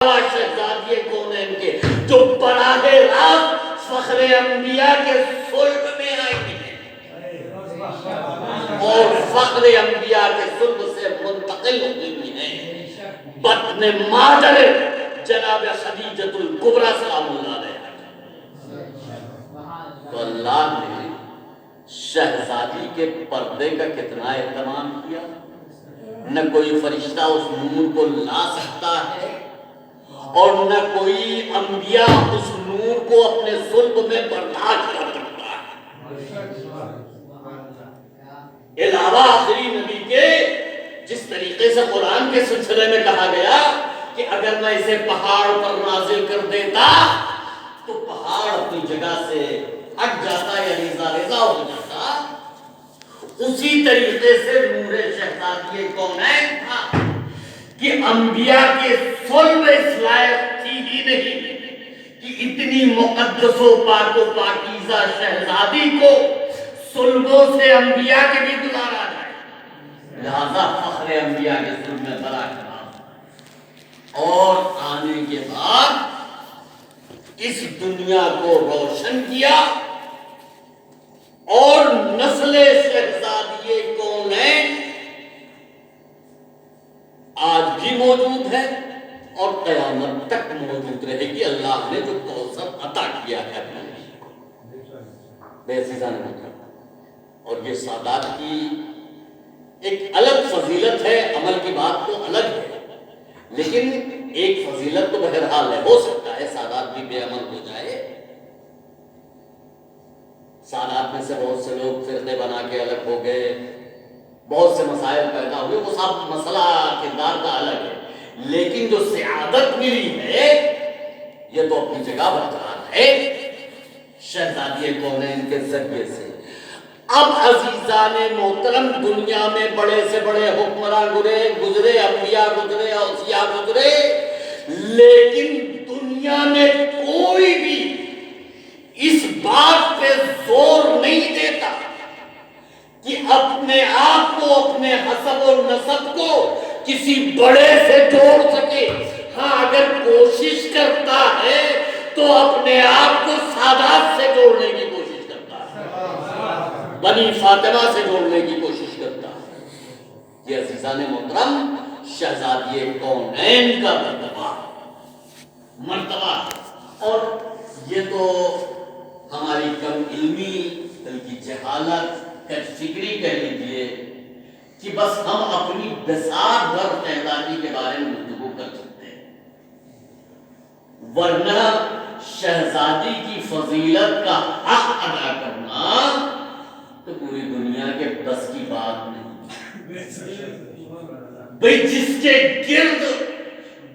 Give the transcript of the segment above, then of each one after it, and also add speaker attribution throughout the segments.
Speaker 1: شہزادی کونین کے جو براہ راست فخر انبیاء کے صلب میں آئی ہیں اور فخر انبیاء کے صلب سے منتقل ہوئی ہیں بطن مادر جناب خدیجۃ الکبریٰ سلام اللہ علیہ. تو اللہ نے شہزادی کے پردے کا کتنا اہتمام کیا. نہ کوئی فرشتہ اس نور کو لا سکتا ہے اور نہ کوئی انبیاء اس نور کو اپنے صلب میں برداشت کر سکتا ہے. علاوہ آخری نبی کے جس طریقے سے قرآن کے سلسلے میں کہا گیا کہ اگر میں اسے پہاڑ پر نازل کر دیتا تو پہاڑ اپنی جگہ سے ہٹ جاتا یا ریزہ ریزہ ہو جاتا، اسی طریقے سے نور شہزادی کونین تھا کہ انبیاء کے صلب اس لائق تھی ہی نہیں کہ اتنی مقدس و پاک و پاکیزہ شہزادی کو صلبوں سے انبیاء کے بھی گزارا جائے. لہذا فخر انبیاء کے صلب میں بڑا کرام اور آنے کے بعد اس دنیا کو روشن کیا اور نسل شہزادی کونین آج بھی موجود ہے اور قیامت تک موجود رہے گی. اللہ نے جو کوثر عطا کیا ہے بے عزیزان محترم. اور یہ سادات کی ایک الگ فضیلت ہے، عمل کی بات تو الگ ہے، لیکن ایک فضیلت تو بہرحال ہے. ہو سکتا ہے سادات بھی بے عمل ہو جائے. سادات میں سے بہت سے لوگ فرقے بنا کے الگ ہو گئے، بہت سے مسائل پیدا ہوئے، وہ سب مسئلہ کردار کا الگ ہے، لیکن جو سعادت ملی ہے یہ تو اپنی جگہ برقرار ہے شہزادی کونین کے ذریعے سے. اب عزیزان محترم دنیا میں بڑے سے بڑے حکمراں گزرے، انبیاء گزرے، اوصیاء گزرے، لیکن دنیا میں کوئی بھی اس بات پہ زور نہیں دیتا کہ اپنے آپ کو، اپنے حسب و نسب کو کسی بڑے سے جوڑ سکے. ہاں اگر کوشش کرتا ہے تو اپنے آپ کو سادات سے جوڑنے کی کوشش کرتا ہے، بنی فاطمہ سے جوڑنے کی کوشش کرتا ہے. یہ عزیزان محترم شہزادی کونین کا مرتبہ اور یہ تو ہماری کم علمی، بلکہ جہالت، کج فکری کہہ لیجیے کہ بس ہم اپنی بساط بھر شہزادی کے بارے میں گفتگو کر سکتے ہیں، ورنہ شہزادی کی فضیلت کا حق ادا کرنا تو پوری دنیا کے بس کی بات نہیں. بھئی جس کے گرد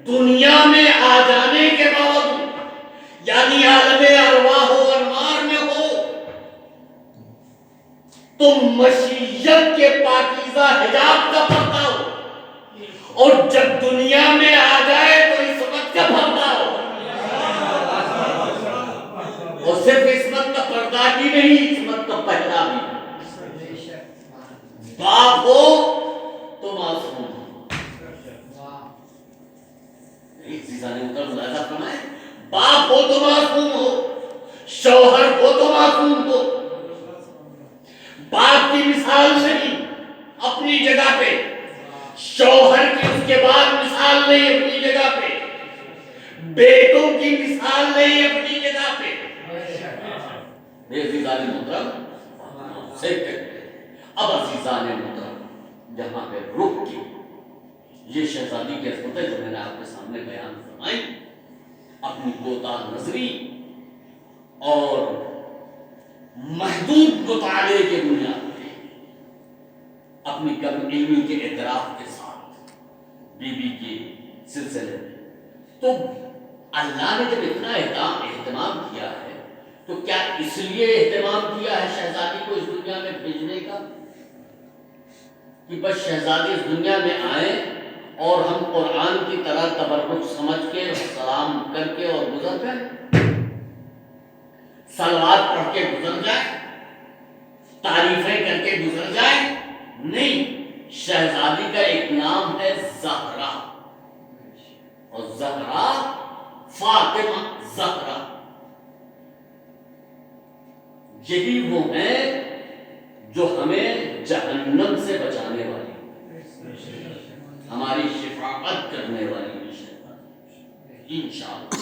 Speaker 1: دنیا میں آ جانے کے بعد یعنی عالم ارواح و انوار میں ہو تو مشیت کے پاکیزہ حجاب کا پردہ ہو، اور جب دنیا میں آ جائے تو عصمت کا پردہ ہو. اور صرف عصمت کا پردہ ہی نہیں، عصمت کا پہنا بھی. باپ ہو تو معصوم ہو. باپ ہو تو معصوم ہو، شوہر ہو تو معصوم ہو. باپ کی مثال نہیں اپنی جگہ پہ، شوہر کی اس کے بعد مثال نہیں اپنی جگہ پہ، بیٹوں کی مثال نہیں اپنی جگہ پہ. عزیزان محترم اب عزیزان محترم جہاں پہ رخ کی یہ شہزادی کی عظمتیں جو میں نے آپ کے سامنے بیان فرمائی، اپنی کوتاہ نظری اور محدود مطالعے کے بنیاد پہ، اپنی کم علمی کے اعتراف کے ساتھ بی بی کے سلسلے میں، تو اللہ نے جب اتنا اہتمام کیا ہے تو کیا اس لیے اہتمام کیا ہے شہزادی کو اس دنیا میں بھیجنے کا کہ بس شہزادی اس دنیا میں آئیں اور ہم قرآن کی طرح تبرک سمجھ کے سلام کر کے اور گزر جائیں، صلوات پڑھ کے گزر جائیں، تعریفیں کر کے گزر جائیں؟ نہیں، شہزادی کا ایک نام ہے زہرا، اور زہرا فاطمہ زہرا، یہی وہ ہیں جو ہمیں جہنم سے بچانے والی، ہماری شفاعت کرنے والی انشاءاللہ۔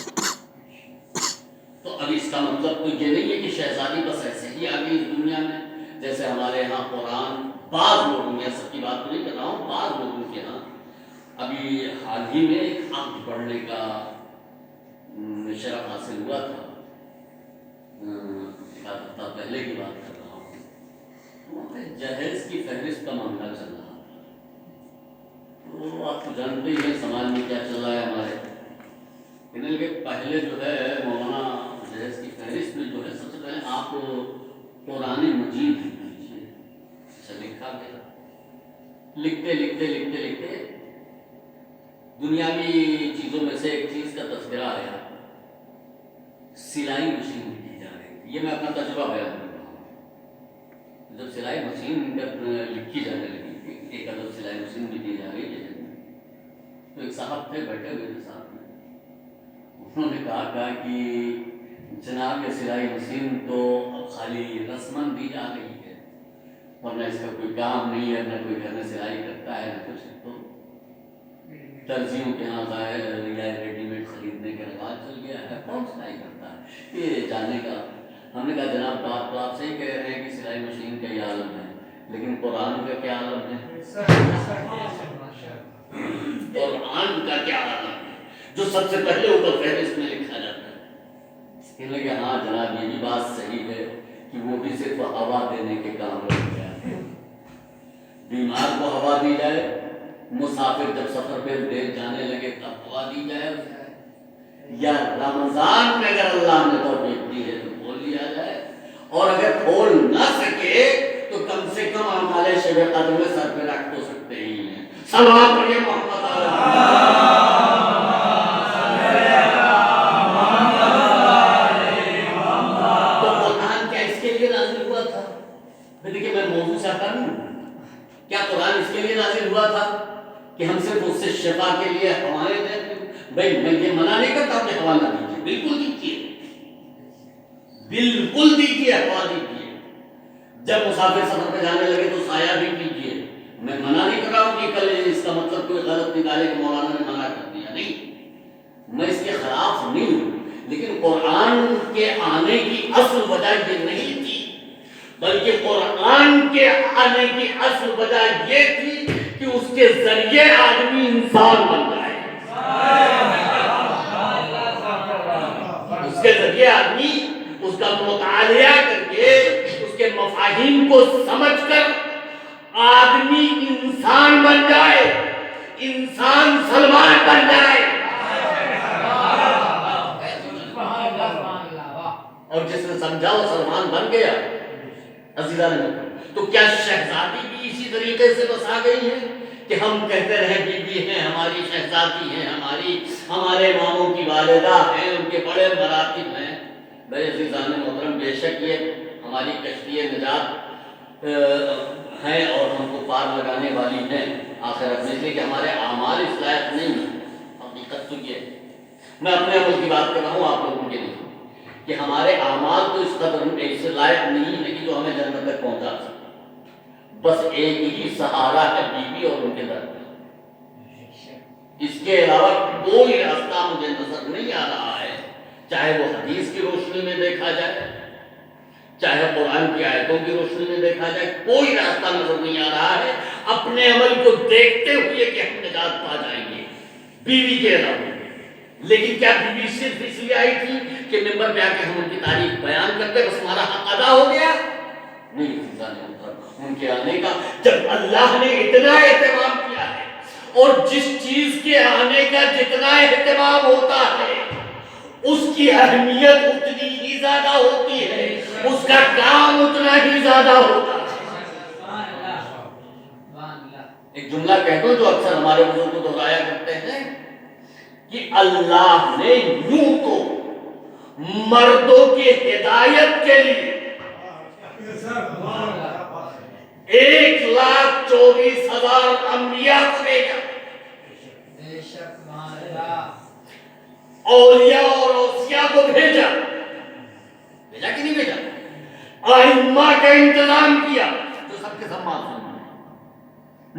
Speaker 1: تو اب اس کا مطلب تو یہ نہیں ہے کہ شہزادی بس ایسے ہی آ گئی دنیا میں، جیسے ہمارے ہاں قرآن بعض لوگوں میں، سب کی بات تو نہیں کر رہا ہوں، بعض لوگوں کے ہاں ابھی حال ہی میں ایک عقد پڑھنے کا شرف حاصل ہوا تھا، ایک ہفتہ پہلے کی بات کر رہا ہوں، جہیز کی فہرست کا معاملہ چل رہا تھا۔ تو آپ کو جانتے ہی ہیں سماج میں کیا چل رہا ہے ہمارے، ان کے پہلے جو ہے مولانا جہیز کی فہرست میں جو ہے سب سے پہلے آپ قرآن مجید لکھ لیجیے۔ اچھا لکھا گیا، لکھتے لکھتے لکھتے لکھتے دنیاوی چیزوں میں سے ایک چیز کا تذکرہ آیا، سلائی مشین لکھی جا رہی تھی۔ یہ میں اپنا تجربہ بیان کر رہا ہوں۔ جب سلائی مشین لکھی جانے لگی تھی، ایک عدد سلائی مشین لکھی جا رہی ہے، تو ایک صاحب تھے بیٹھے ہوئے تھے ساتھ میں، انہوں نے کہا کہ جناب یہ سلائی مشین تو خالی رسماً دی جا رہی ہے، ورنہ اس کا کوئی کام نہیں ہے، نہ کوئی گھر میں سلائی کرتا ہے نہ کچھ، تو درزیوں کے یہاں ظاہر یا ریڈی میڈ خریدنے کا رواج چل گیا ہے، کون سلائی کرتا ہے یہ جانے کا۔ ہم نے کہا جناب بات تو آپ صحیح کہہ رہے ہیں کہ سلائی مشین کا یہ عالم ہے، لیکن قرآن کا کیا عالم ہے؟ قرآن کا کیا عالم ہے جو سب سے پہلے اوپر فہرست میں لکھا جاتا ہے؟ کہنے لگے ہاں جناب یہ بھی بات صحیح ہے کہ وہ بھی صرف ہوا دینے کے کام رہ گیا ہے۔ بیمار کو ہوا دی جائے، مسافر جب سفر پہ دیر جانے لگے تب ہوا دی جائے، یا رمضان میں اگر اللہ نے توفیق دی ہے تو کھول لیا جائے، اور اگر کھول نہ سکے تو کم سے کم اعمال شب قدر میں سر پہ رکھ تو سکتے ہی ہیں۔ صلوات پڑھیے محمد تو قرآن کیا اس کے لیے نازل ہوا تھا؟ دیکھیے میں موضوع سے ہٹا نہیں، کیا قرآن اس کے لیے نازل ہوا تھا کہ ہم صرف اس سے شفا کے لیے ہوائیں دیتے؟ بھائی میں یہ منع نہیں کرتا کہ ہوا نہ دیجیے، بالکل دیجیے، بالکل دیجیے، ہوا دیجیے۔ جب مسافر سفر پہ جانے لگے تو سایہ بھی دیجیے۔ میں منع نہیں کر رہا ہوں کہ کل اس کا مطلب کوئی غلط نکالے کہ مولانا نے منع کر دیا، نہیں، میں اس کے خلاف نہیں ہوں، لیکن قرآن کے آنے کی اصل وجہ یہ نہیں تھی، بلکہ قرآن کے آنے کی اصل وجہ یہ تھی کہ اس کے ذریعے آدمی انسان بن جائے، اس کے ذریعے آدمی اس کا مطالعہ کر کے اس کے مفاہیم کو سمجھ کر آدمی انسان بن جائے، انسان سلمان بن جائے۔ اور جس نے سمجھا وہ سلمان بن گیا۔ عزیزان تو کیا شہزادی بھی اسی طریقے سے بس آ گئی ہے کہ ہم کہتے رہے بی بی ہیں ہماری، شہزادی ہیں ہماری، ہمارے ماموں کی والدہ ہیں، ان کے بڑے مراتب ہیں؟ بھائی عزیزان محترم، بے شک یہ ہماری کشتی نجات ہیں اور ہم کو پار لگانے والی ہیں آخرت میں، اس لیے کہ ہمارے اعمال اس لائق نہیں ہیں۔ حقیقت تو یہ ہے، میں اپنے عمل کی بات کر رہا ہوں، آپ لوگوں کے نہیں، کہ ہمارے اعمال تو اس قدر اس لائق نہیں ہے کہ جو ہمیں جنت تک پہنچا سکے۔ بس ایک ہی سہارا ہے بیوی اور ان کے درمیان، اس کے علاوہ کوئی راستہ مجھے نظر نہیں آ رہا ہے، چاہے وہ حدیث کی روشنی میں دیکھا جائے، چاہے قرآن کی آیتوں کی روشنی میں دیکھا جائے، کوئی راستہ نظر نہیں آ رہا ہے اپنے عمل کو دیکھتے ہوئے کہ ہم نجات پا جائیں گے بیوی کے علاوہ۔ لیکن کیا بیوی صرف اس لیے آئی تھی کہ ممبر پہ آ کے ہم ان کی تعریف بیان کرتے بس ہمارا حق ادا ہو گیا؟ نہیں، ان کے آنے کا جب اللہ نے اتنا اہتمام کیا ہے، اور جس چیز کے آنے کا جتنا اہتمام ہوتا ہے اس کی اہمیت اتنی ہی زیادہ ہوتی ہے، اس کا کام اتنا ہی زیادہ ہوتا ہے۔ ایک جملہ کہہ دو جو اکثر ہمارے بزرگ کو دہرایا کرتے ہیں کہ اللہ نے یوں تو مردوں کی ہدایت کے لیے 1,24,000 انبیاء کو بھیجا۔ اولیاء اور اوصیاء کو بھیجا کہ نہیں بھیجا؟ ائمہ کا انتظام کیا جو سب کے سب معصوم ہیں،